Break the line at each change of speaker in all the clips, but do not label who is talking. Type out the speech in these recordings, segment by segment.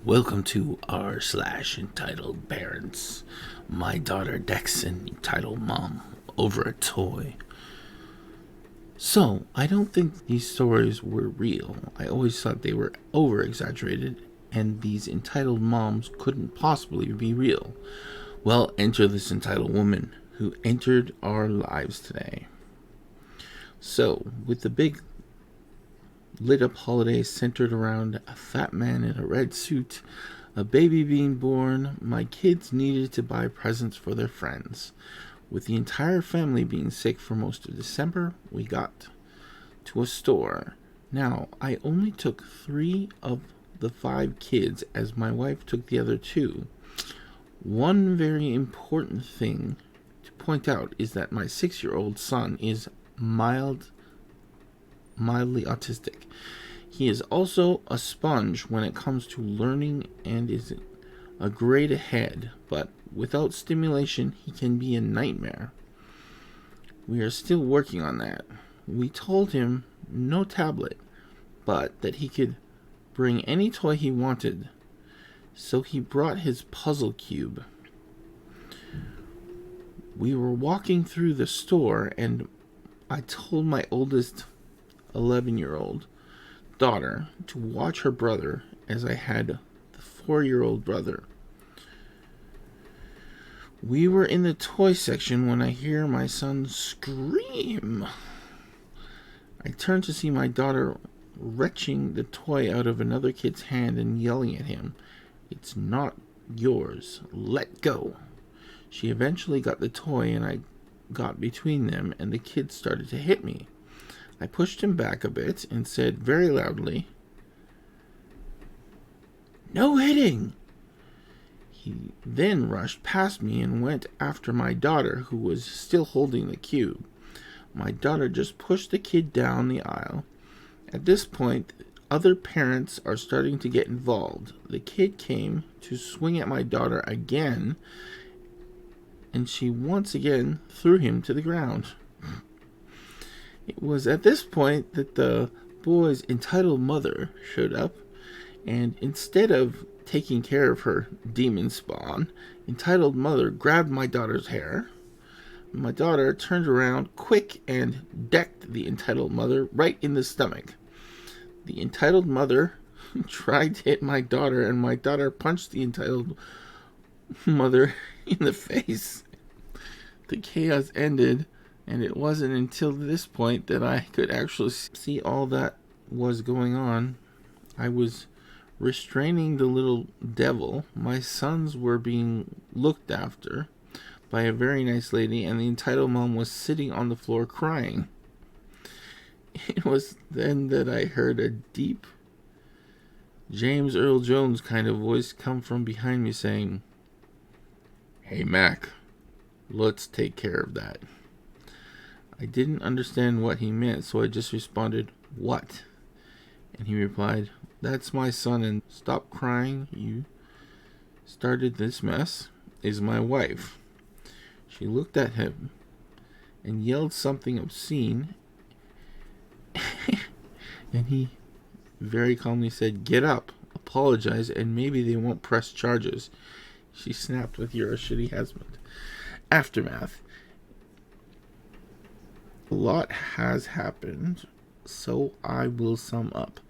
Welcome to r/entitled parents. My daughter Dex entitled mom over a toy. So, I don't think these stories were real. I always thought they were over exaggerated, and these entitled moms couldn't possibly be real. Well, enter this entitled woman who entered our lives today. So, with the big lit up holiday centered around a fat man in a red suit, a baby being born, my kids needed to buy presents for their friends. With the entire family being sick for most of December, we got to a store. Now, I only took 3 of the 5 kids as my wife took the other 2. One very important thing to point out is that my 6-year-old son is mildly autistic. He is also a sponge when it comes to learning and is a grade ahead, but without stimulation, he can be a nightmare. We are still working on that. We told him no tablet, but that he could bring any toy he wanted. So he brought his puzzle cube. We were walking through the store, and I told my oldest 11-year-old daughter to watch her brother as I had the 4-year-old brother. We were in the toy section when I hear my son scream. I turn to see my daughter wrenching the toy out of another kid's hand and yelling at him, "It's not yours. Let go." She eventually got the toy and I got between them and the kid started to hit me. I pushed him back a bit and said very loudly, "No hitting!" He then rushed past me and went after my daughter, who was still holding the cube. My daughter just pushed the kid down the aisle. At this point, other parents are starting to get involved. The kid came to swing at my daughter again, and she once again threw him to the ground. It was at this point that the boy's entitled mother showed up, and instead of taking care of her demon spawn, entitled mother grabbed my daughter's hair. My daughter turned around quick and decked the entitled mother right in the stomach. The entitled mother tried to hit my daughter, and my daughter punched the entitled mother in the face. The chaos ended, and it wasn't until this point that I could actually see all that was going on. I was restraining the little devil. My sons were being looked after by a very nice lady, and the entitled mom was sitting on the floor crying. It was then that I heard a deep James Earl Jones kind of voice come from behind me saying, "Hey Mac, let's take care of that." I didn't understand what he meant, so I just responded, "What?" And he replied, "That's my son, and stop crying. You started this mess. Is my wife." She looked at him and yelled something obscene, and he very calmly said, "Get up, apologize, and maybe they won't press charges." She snapped with, "You're a shitty husband." Aftermath. A lot has happened, so I will sum up.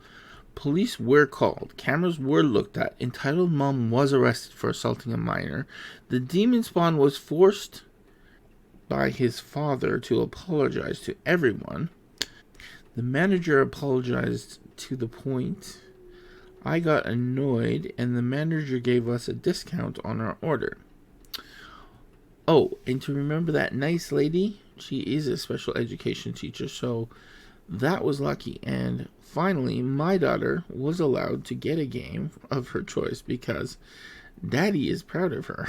Police were called, cameras were looked at, entitled mom was arrested for assaulting a minor, the demon spawn was forced by his father to apologize to everyone, the manager apologized to the point I got annoyed, and the manager gave us a discount on our order. Oh, and to remember that nice lady, she is a special education teacher, so that was lucky. And finally, my daughter was allowed to get a game of her choice because Daddy is proud of her.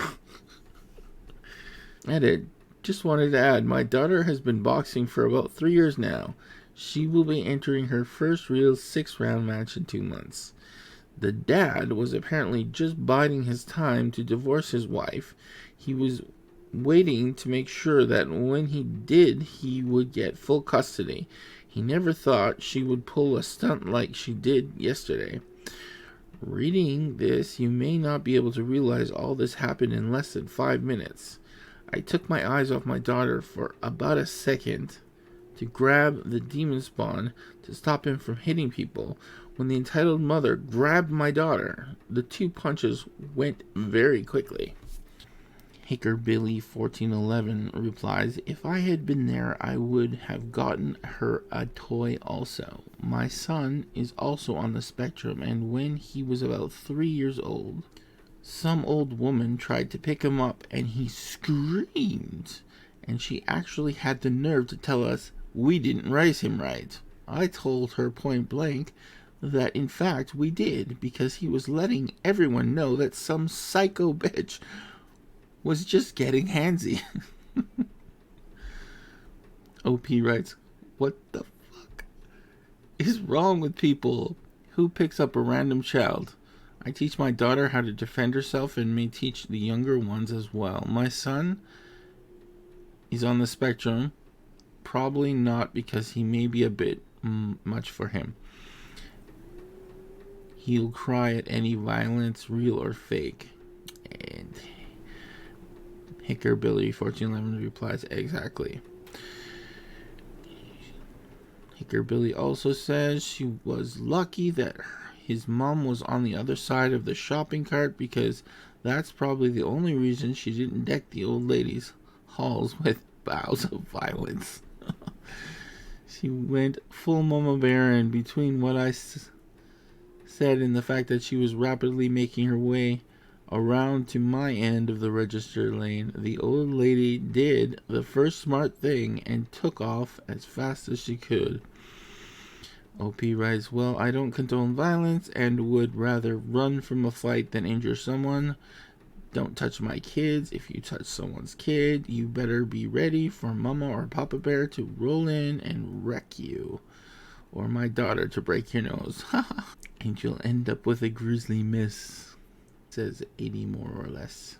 And I just wanted to add, my daughter has been boxing for about 3 years now. She will be entering her first real 6-round match in 2 months. The dad was apparently just biding his time to divorce his wife. He was waiting to make sure that when he did, he would get full custody. He never thought she would pull a stunt like she did yesterday. Reading this, you may not be able to realize all this happened in less than 5 minutes. I took my eyes off my daughter for about a second to grab the demon spawn to stop him from hitting people. When the entitled mother grabbed my daughter, the 2 punches went very quickly. Hickerbilly1411 replies, if I had been there, I would have gotten her a toy also. My son is also on the spectrum, and when he was about 3 years old, some old woman tried to pick him up and he screamed, and she actually had the nerve to tell us we didn't raise him right. I told her point blank that in fact we did, because he was letting everyone know that some psycho bitch was just getting handsy. OP writes, what the fuck is wrong with people? Who picks up a random child? I teach my daughter how to defend herself and may teach the younger ones as well. My son is on the spectrum. Probably not, because he may be a bit much for him. He'll cry at any violence, real or fake. And Hickerbilly1411 replies, exactly. Hickerbilly also says she was lucky that his mom was on the other side of the shopping cart, because that's probably the only reason she didn't deck the old lady's halls with boughs of violence. She went full Mama Bear, and between what I said and the fact that she was rapidly making her way around to my end of the register lane, the old lady did the first smart thing and took off as fast as she could. OP writes, well, I don't condone violence and would rather run from a fight than injure someone. Don't touch my kids. If you touch someone's kid, you better be ready for Mama or Papa Bear to roll in and wreck you, or my daughter to break your nose. And you'll end up with a grisly miss, says 80 more or less.